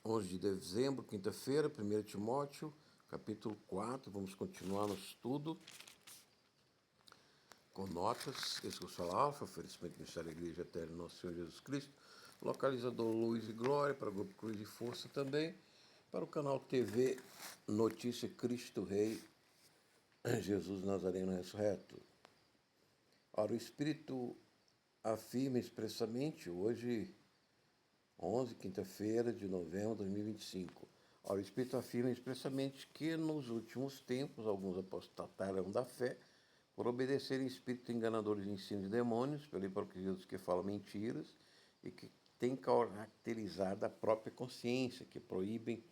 11 de dezembro, quinta-feira, 1 Timóteo, capítulo 4. Vamos continuar no estudo com notas. Esse curso fala Alfa, oferecimento do Ministério da Igreja Eterna Nosso Senhor Jesus Cristo, localizador Luz e Glória, para o Grupo Cruz e Força também, para o canal TV Notícia Cristo Rei, Jesus Nazareno Ressurreto. Ora, o Espírito afirma expressamente hoje, 11, quinta-feira de novembro de 2025. Ora, o Espírito afirma expressamente que nos últimos tempos alguns apostatarão da fé por obedecerem espíritos enganadores de ensino de demônios, pela hipocrisia dos que falam mentiras e que têm caracterizado a própria consciência, que proíbem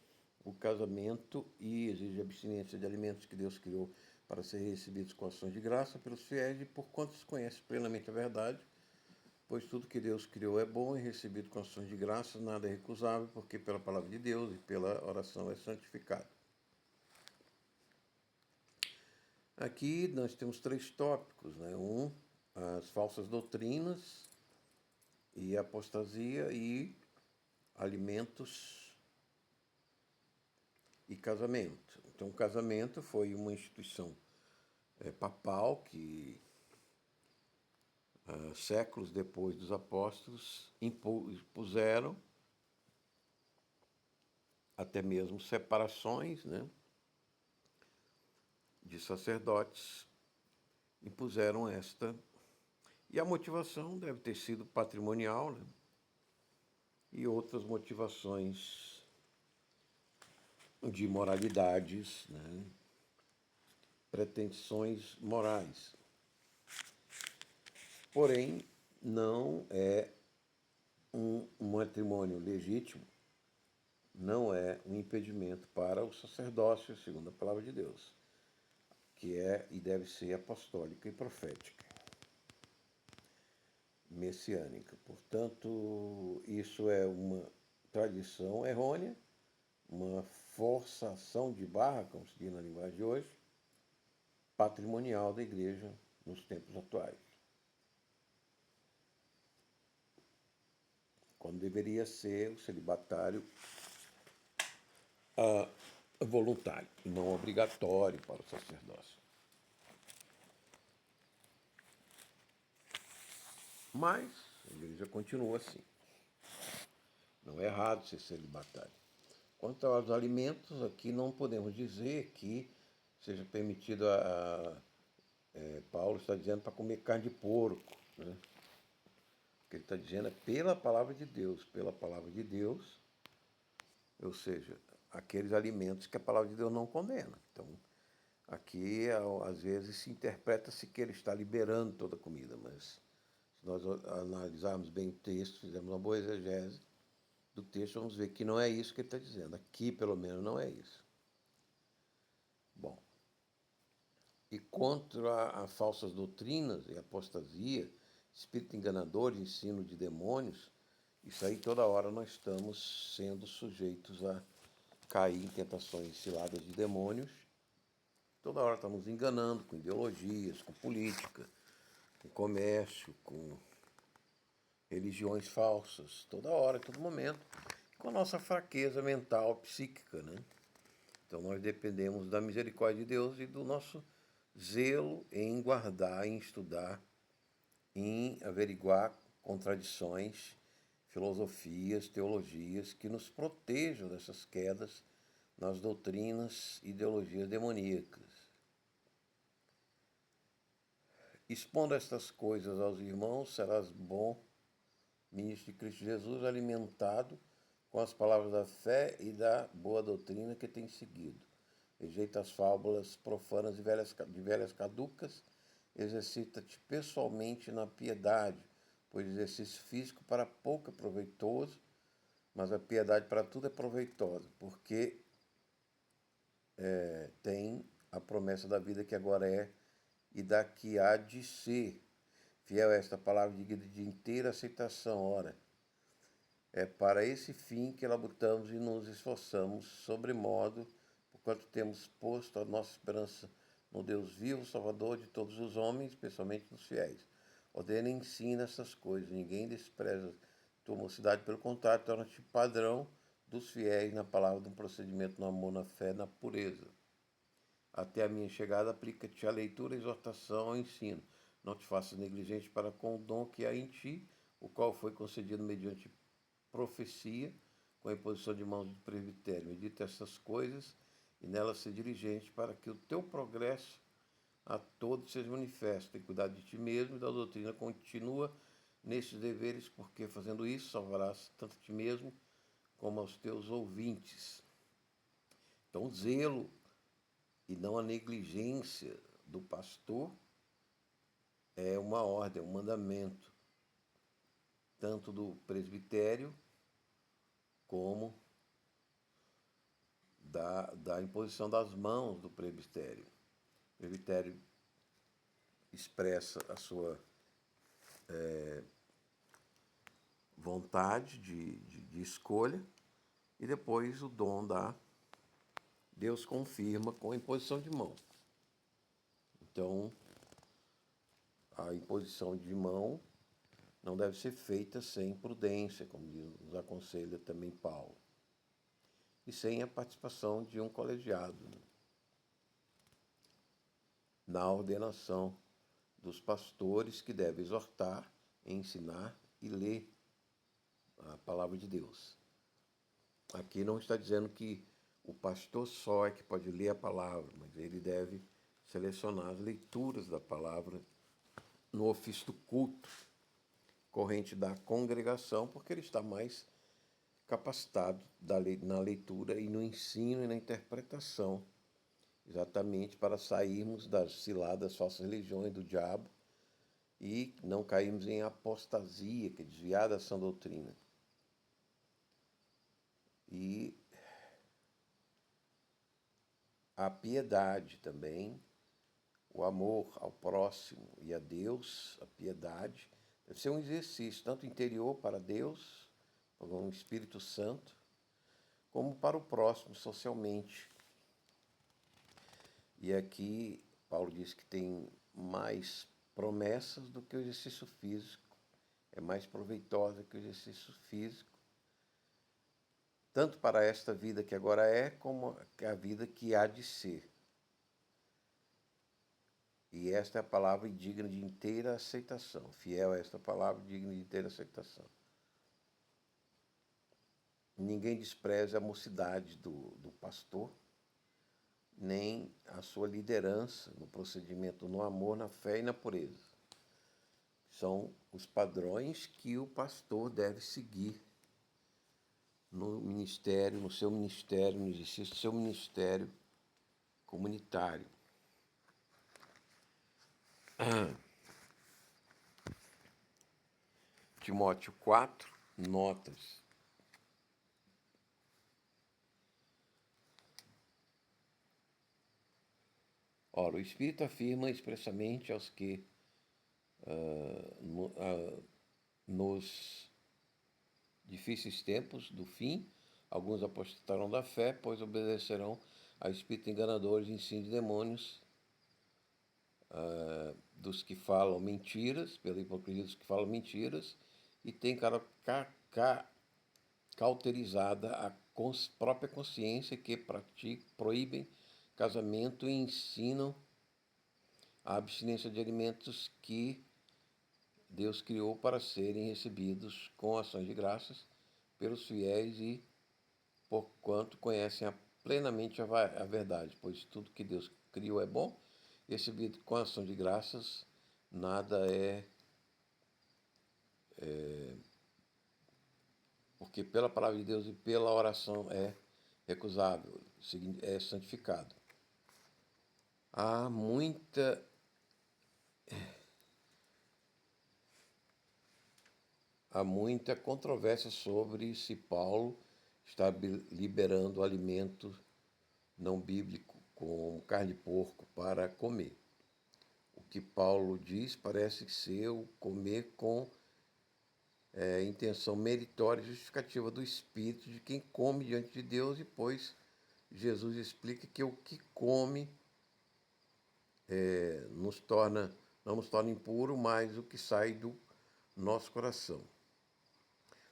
o casamento e exigem abstinência de alimentos que Deus criou para serem recebidos com ações de graça pelos fiéis e por quantos conhecem plenamente a verdade. Pois tudo que Deus criou é bom e recebido com ações de graça, nada é recusável, porque pela palavra de Deus e pela oração é santificado. Aqui nós temos 3 tópicos, né? As falsas doutrinas e apostasia e alimentos e casamento. Então, o casamento foi uma instituição papal que séculos depois dos apóstolos impuseram até mesmo separações, né, de sacerdotes, impuseram esta. E a motivação deve ter sido patrimonial, né, e outras motivações de moralidades, né, pretensões morais. Porém, não é um matrimônio legítimo, não é um impedimento para o sacerdócio, segundo a palavra de Deus, que é e deve ser apostólica e profética, messiânica. Portanto, isso é uma tradição errônea, uma forçação de barra, como se diz na linguagem de hoje, patrimonial da igreja nos tempos atuais. Quando deveria ser o celibatário voluntário, e não obrigatório para o sacerdócio. Mas a igreja continua assim. Não é errado ser celibatário. Quanto aos alimentos, aqui não podemos dizer que seja permitido Paulo está dizendo para comer carne de porco, né? O que ele está dizendo é pela palavra de Deus, ou seja, aqueles alimentos que a palavra de Deus não condena. Então, aqui, às vezes, se interpreta-se que ele está liberando toda a comida, mas se nós analisarmos bem o texto, fizermos uma boa exegese do texto, vamos ver que não é isso que ele está dizendo. Aqui, pelo menos, não é isso. Bom, e contra a falsas doutrinas e apostasia, espírito enganador, ensino de demônios, isso aí toda hora nós estamos sendo sujeitos a cair em tentações ciladas de demônios. Toda hora estamos enganando com ideologias, com política, com comércio, com religiões falsas, toda hora, todo momento, com a nossa fraqueza mental, psíquica, né? Então nós dependemos da misericórdia de Deus e do nosso zelo em guardar, em estudar, em averiguar contradições, filosofias, teologias que nos protejam dessas quedas nas doutrinas e ideologias demoníacas. Expondo estas coisas aos irmãos, serás bom ministro de Cristo Jesus, alimentado com as palavras da fé e da boa doutrina que tem seguido. Rejeita as fábulas profanas de velhas caducas, exercita-te pessoalmente na piedade, pois exercício físico para pouco é proveitoso, mas a piedade para tudo é proveitosa, porque tem a promessa da vida que agora é e da que há de ser. Fiel a esta palavra de inteira aceitação, ora, é para esse fim que labutamos e nos esforçamos, sobremodo, porquanto temos posto a nossa esperança no Deus vivo, Salvador de todos os homens, especialmente dos fiéis. Ordena e ensina essas coisas, ninguém despreza tua mocidade, pelo contrário, torna-te padrão dos fiéis na palavra, no procedimento, no amor, na fé, na pureza. Até a minha chegada, aplica-te a leitura, a exortação, ao ensino. Não te faças negligente para com o dom que há em ti, o qual foi concedido mediante profecia, com a imposição de mãos do presbitério. Medita essas coisas e nelas ser diligente, para que o teu progresso a todos seja manifesto. Tem cuidado de ti mesmo e da doutrina. Continua nesses deveres, porque fazendo isso salvarás tanto a ti mesmo como aos teus ouvintes. Então, o zelo e não a negligência do pastor é uma ordem, é um mandamento, tanto do presbitério como da imposição das mãos do presbitério. O presbitério expressa a sua vontade de escolha e depois o dom Deus confirma com a imposição de mão. Então, a imposição de mão não deve ser feita sem prudência, como nos aconselha também Paulo, e sem a participação de um colegiado, né, na ordenação dos pastores, que devem exortar, ensinar e ler a palavra de Deus. Aqui não está dizendo que o pastor só é que pode ler a palavra, mas ele deve selecionar as leituras da palavra no ofício do culto corrente da congregação, porque ele está mais capacitado na leitura e no ensino e na interpretação, exatamente para sairmos das ciladas falsas religiões do diabo e não cairmos em apostasia, que é desviar da sã doutrina. E a piedade também, o amor ao próximo e a Deus, a piedade, deve ser um exercício tanto interior para Deus, para o Espírito Santo, como para o próximo socialmente. E aqui Paulo diz que tem mais promessas do que o exercício físico, é mais proveitosa que o exercício físico, tanto para esta vida que agora é, como a vida que há de ser. E esta é a palavra digna de inteira aceitação. Fiel a esta palavra, digna de inteira aceitação. Ninguém despreza a mocidade do pastor, nem a sua liderança no procedimento, no amor, na fé e na pureza. São os padrões que o pastor deve seguir no ministério, no seu ministério, no exercício do seu ministério comunitário. Timóteo 4, notas. Ora, o Espírito afirma expressamente aos que nos difíceis tempos do fim, alguns apostatarão da fé, pois obedecerão a espíritos enganadores e ensino de demônios, dos que falam mentiras, pela hipocrisia dos que falam mentiras, e têm cauterizada a própria consciência, que proíbem casamento e ensinam a abstinência de alimentos que Deus criou para serem recebidos com ações de graças pelos fiéis e porquanto conhecem plenamente a verdade, pois tudo que Deus criou é bom, recebido com ação de graças, nada porque pela palavra de Deus e pela oração é recusável, é santificado. Há muita controvérsia sobre se Paulo está liberando alimento não bíblico, como carne de porco, para comer. O que Paulo diz parece ser o comer com intenção meritória e justificativa do Espírito de quem come diante de Deus, e depois Jesus explica que o que come não nos torna impuro, mas o que sai do nosso coração.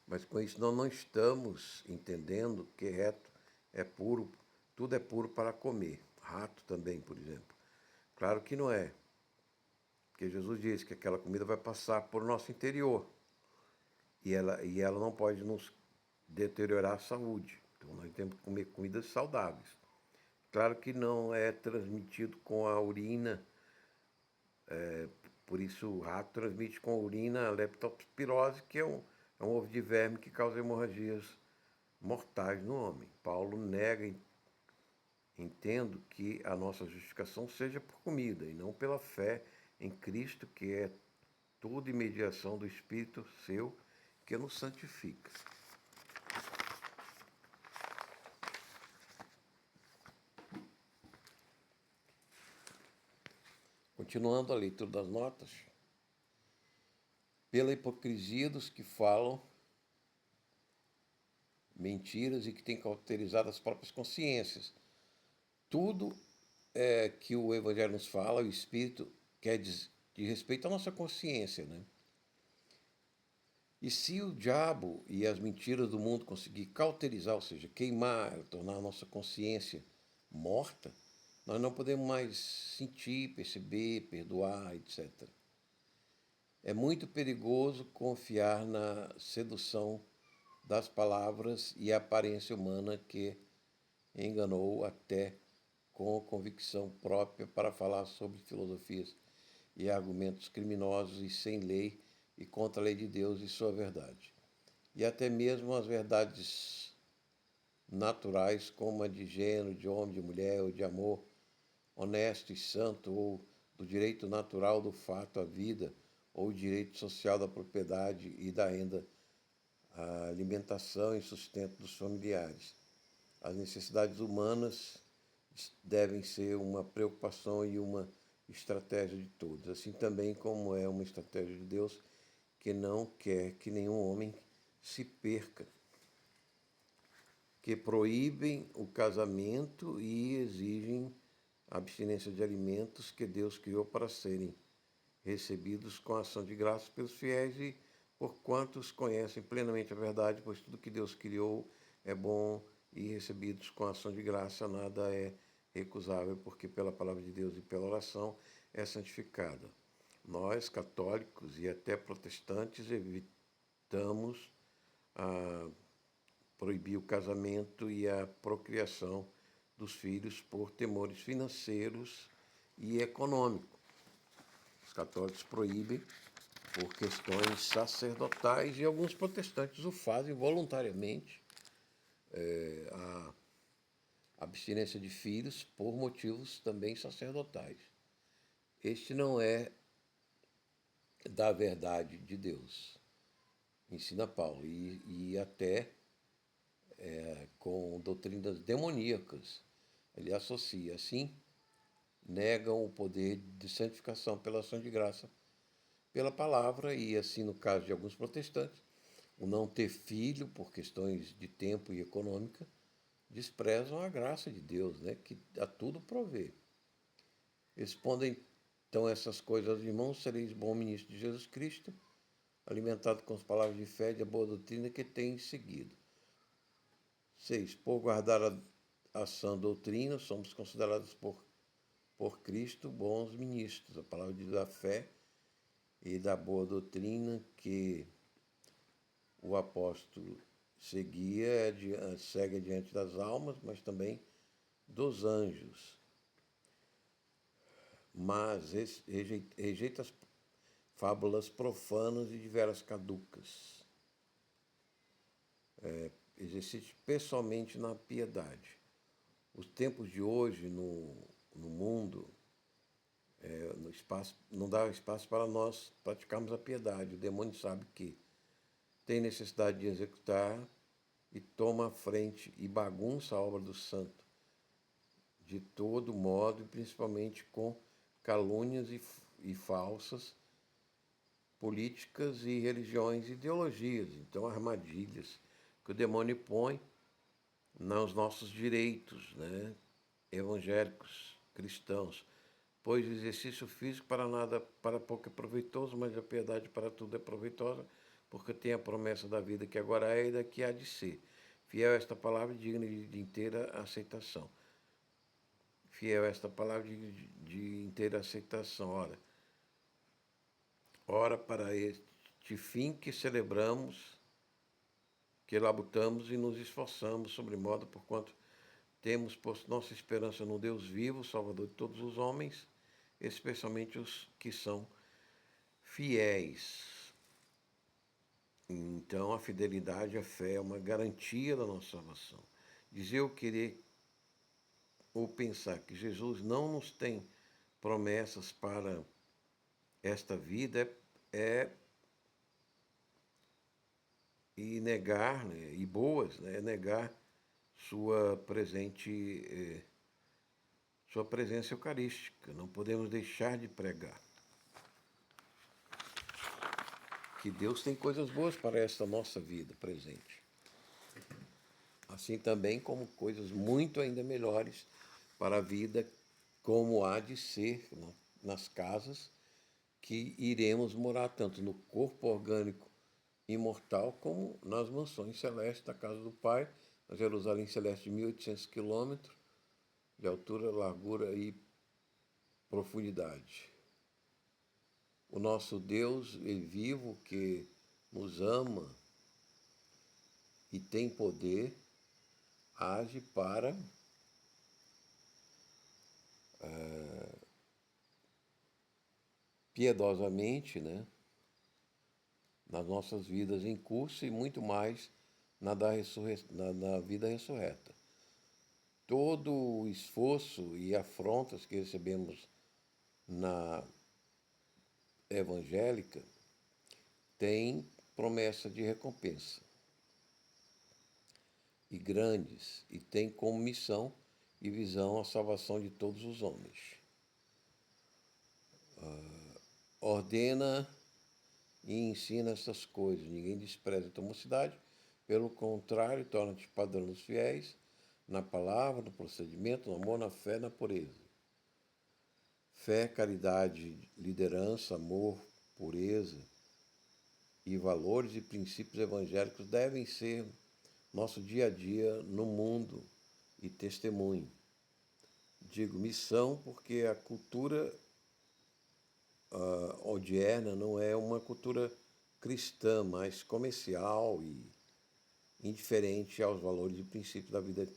Mas com isso nós não estamos entendendo que reto é puro, tudo é puro para comer. Rato também, por exemplo. Claro que não é. Porque Jesus disse que aquela comida vai passar por nosso interior. E ela não pode nos deteriorar a saúde. Então nós temos que comer comidas saudáveis. Claro que não é transmitido com a urina, por isso o rato transmite com a urina a leptospirose, que é um ovo de verme que causa hemorragias mortais no homem. Paulo nega, entendo que a nossa justificação seja por comida e não pela fé em Cristo, que é tudo em mediação do Espírito seu que nos santifica. Continuando a leitura das notas, pela hipocrisia dos que falam mentiras e que têm cauterizado as próprias consciências. Tudo que o Evangelho nos fala, o Espírito quer dizer de respeito à nossa consciência, né? E se o diabo e as mentiras do mundo conseguir cauterizar, ou seja, queimar, tornar a nossa consciência morta, nós não podemos mais sentir, perceber, perdoar, etc. É muito perigoso confiar na sedução das palavras e a aparência humana que enganou até com convicção própria para falar sobre filosofias e argumentos criminosos e sem lei e contra a lei de Deus e sua verdade. E até mesmo as verdades naturais, como a de gênero, de homem, de mulher, ou de amor honesto e santo, ou do direito natural do fato à vida, ou o direito social da propriedade e da renda, a alimentação e sustento dos familiares. As necessidades humanas devem ser uma preocupação e uma estratégia de todos, assim também como é uma estratégia de Deus, que não quer que nenhum homem se perca, que proíbem o casamento e exigem a abstinência de alimentos que Deus criou para serem recebidos com ação de graças pelos fiéis e por quantos conhecem plenamente a verdade, pois tudo que Deus criou é bom e recebidos com ação de graça nada é recusável, porque pela palavra de Deus e pela oração é santificada. Nós, católicos e até protestantes, evitamos proibir o casamento e a procriação dos filhos por temores financeiros e econômicos. Os católicos proíbem por questões sacerdotais e alguns protestantes o fazem voluntariamente, a abstinência de filhos por motivos também sacerdotais. Este não é da verdade de Deus, ensina Paulo, e até com doutrinas demoníacas ele associa. Assim, negam o poder de santificação pela ação de graça pela palavra, e assim, no caso de alguns protestantes, o não ter filho por questões de tempo e econômica, desprezam a graça de Deus, né, que a tudo provê. Respondem então essas coisas aos irmãos: sereis bom ministro de Jesus Cristo, alimentado com as palavras de fé e de boa doutrina que tem seguido. 6. Por guardar a sã doutrina, somos considerados por Cristo bons ministros. A palavra da fé e da boa doutrina que o apóstolo segue diante das almas, mas também dos anjos. Mas rejeita as fábulas profanas e de veras caducas. Exercite pessoalmente na piedade. Os tempos de hoje no mundo, no espaço, não dá espaço para nós praticarmos a piedade. O demônio sabe que tem necessidade de executar e toma a frente e bagunça a obra do santo de todo modo, e principalmente com calúnias e falsas políticas e religiões e ideologias. Então, armadilhas que o demônio põe nos nossos direitos, né, evangélicos, cristãos. Pois o exercício físico para pouco é proveitoso, mas a piedade para tudo é proveitosa, porque tem a promessa da vida que agora é e da que há de ser. Fiel esta palavra e digna de inteira aceitação. Fiel esta palavra de inteira aceitação. Ora para este fim que celebramos, que labutamos e nos esforçamos, sobremodo, porquanto temos posto nossa esperança no Deus vivo, Salvador de todos os homens, especialmente os que são fiéis. Então, a fidelidade, a fé é uma garantia da nossa salvação. Dizer ou querer ou pensar que Jesus não nos tem promessas para esta vida e negar, né, e boas, né, é negar sua sua presença eucarística. Não podemos deixar de pregar que Deus tem coisas boas para esta nossa vida presente. Assim também como coisas muito ainda melhores para a vida como há de ser nas casas que iremos morar, tanto no corpo orgânico imortal como nas mansões celestes da casa do Pai, na Jerusalém Celeste de 1.800 quilômetros de altura, largura e profundidade. O nosso Deus é vivo, que nos ama e tem poder, age para piedosamente, né, nas nossas vidas em curso e muito mais na vida ressurreta. Todo o esforço e afrontas que recebemos na evangélica tem promessa de recompensa, e grandes, e tem como missão e visão a salvação de todos os homens. Ordena e ensina essas coisas. Ninguém despreza a tua mocidade, pelo contrário, torna-te padrão dos fiéis, na palavra, no procedimento, no amor, na fé, na pureza. Fé, caridade, liderança, amor, pureza e valores e princípios evangélicos devem ser nosso dia a dia no mundo e testemunho. Digo missão porque a cultura odierna não é uma cultura cristã, mas comercial e indiferente aos valores e princípios da vida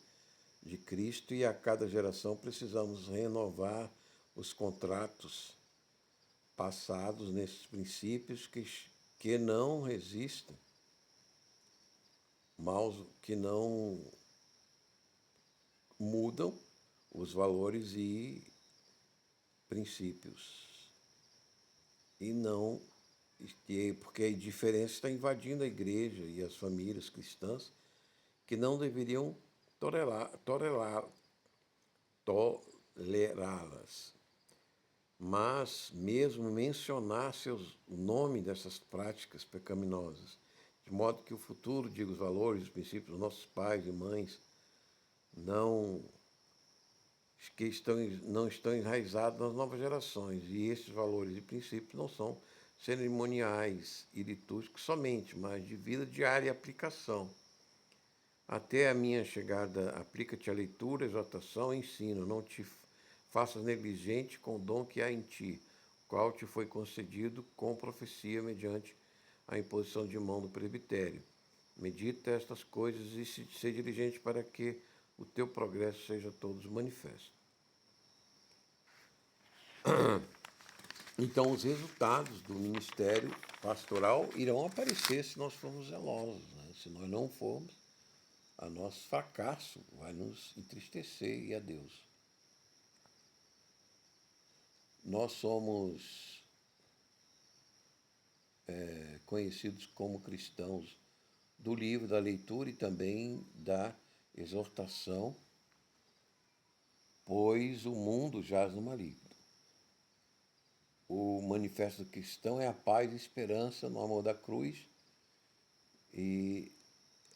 de Cristo, e a cada geração precisamos renovar os contratos passados nesses princípios que não resistem, que não mudam os valores e princípios. E não, porque a indiferença está invadindo a igreja e as famílias cristãs, que não deveriam tolerá-las. Mas mesmo mencionar-se o nome dessas práticas pecaminosas, de modo que o futuro, digo, os valores, os princípios dos nossos pais e mães não estão enraizados nas novas gerações. E esses valores e princípios não são cerimoniais e litúrgicos somente, mas de vida diária e aplicação. Até a minha chegada, aplica-te a leitura, exortação e ensino. Não te faças negligente com o dom que há em ti, qual te foi concedido com profecia mediante a imposição de mão do presbitério. Medita estas coisas e se diligente para que o teu progresso seja a todos manifesto. Então, os resultados do ministério pastoral irão aparecer se nós formos zelosos, né? Se nós não formos, a nosso fracasso vai nos entristecer e a Deus. Nós somos conhecidos como cristãos do livro, da leitura e também da exortação, pois o mundo jaz no maligno. O manifesto cristão é a paz e esperança no amor da cruz, e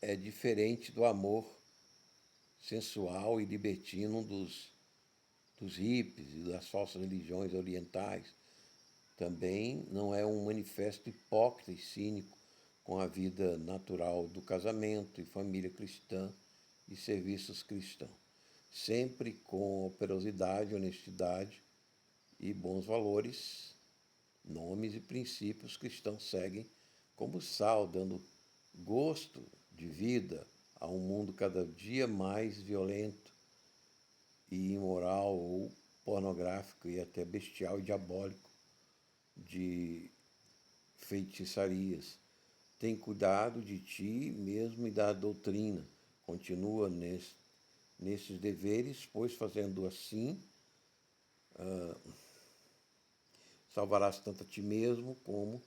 é diferente do amor sensual e libertino dos hippies e das falsas religiões orientais. Também não é um manifesto hipócrita e cínico com a vida natural do casamento e família cristã e serviços cristãos, sempre com operosidade, honestidade e bons valores, nomes e princípios cristãos seguem como sal, dando gosto de vida a um mundo cada dia mais violento e imoral ou pornográfico e até bestial e diabólico, de feitiçarias. Tem cuidado de ti mesmo e da doutrina. Continua nesses deveres, pois fazendo assim, salvarás tanto a ti mesmo como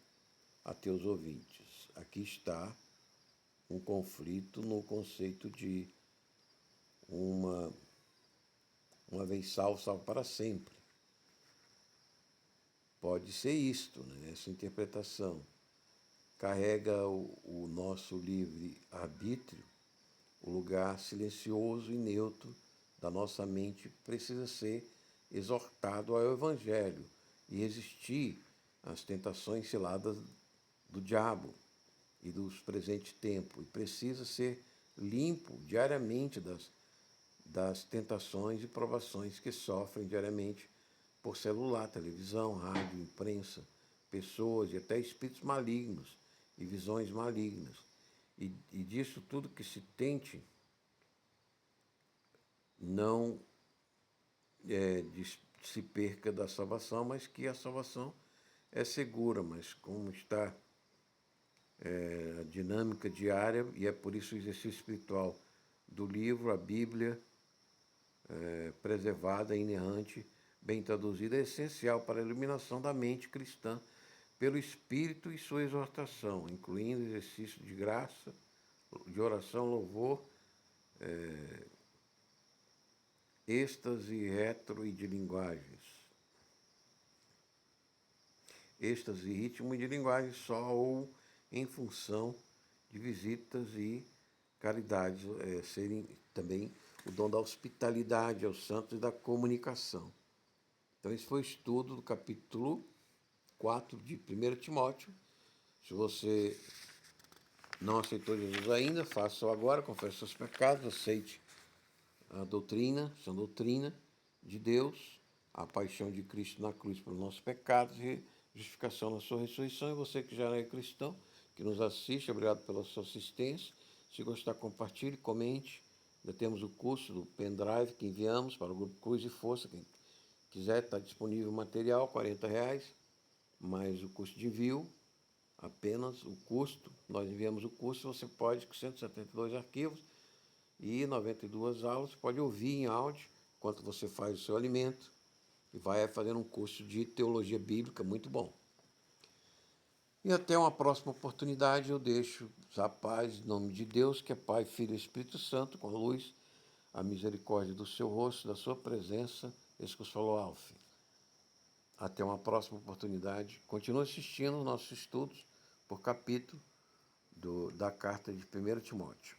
a teus ouvintes. Aqui está um conflito no conceito de uma vez salvo, salvo para sempre. Pode ser isto, né? Essa interpretação. Carrega o nosso livre-arbítrio, o lugar silencioso e neutro da nossa mente precisa ser exortado ao Evangelho e resistir às tentações ciladas do diabo e dos presentes tempos. E precisa ser limpo diariamente das tentações e provações que sofrem diariamente por celular, televisão, rádio, imprensa, pessoas e até espíritos malignos e visões malignas. E disso tudo que se tente não se perca da salvação, mas que a salvação é segura, mas como está a dinâmica diária, e é por isso o exercício espiritual do livro, a Bíblia, preservada, inerrante, bem traduzida, é essencial para a iluminação da mente cristã pelo Espírito e sua exortação, incluindo exercício de graça, de oração, louvor, êxtase, retro e de linguagens. Êxtase, ritmo e de linguagem só ou em função de visitas e caridades, serem também o dom da hospitalidade aos santos e da comunicação. Então, esse foi o estudo do capítulo 4 de 1 Timóteo. Se você não aceitou Jesus ainda, faça-o agora, confesse seus pecados, aceite a doutrina, sã doutrina de Deus, a paixão de Cristo na cruz pelos nossos pecados e justificação na sua ressurreição. E você que já é cristão, que nos assiste, obrigado pela sua assistência. Se gostar, compartilhe, comente. Ainda temos o curso do pendrive que enviamos para o grupo Cruz e Força. Quem quiser, está disponível o material, R$40, mais o custo de envio, apenas o custo. Nós enviamos o curso, você pode, com 172 arquivos e 92 aulas, pode ouvir em áudio enquanto você faz o seu alimento e vai fazendo um curso de teologia bíblica muito bom. E até uma próxima oportunidade, eu deixo a paz, em nome de Deus, que é Pai, Filho e Espírito Santo, com a luz, a misericórdia do seu rosto, da sua presença, esse que os falou, Alf. Até uma próxima oportunidade. Continue assistindo nossos estudos por capítulo da carta de 1 Timóteo.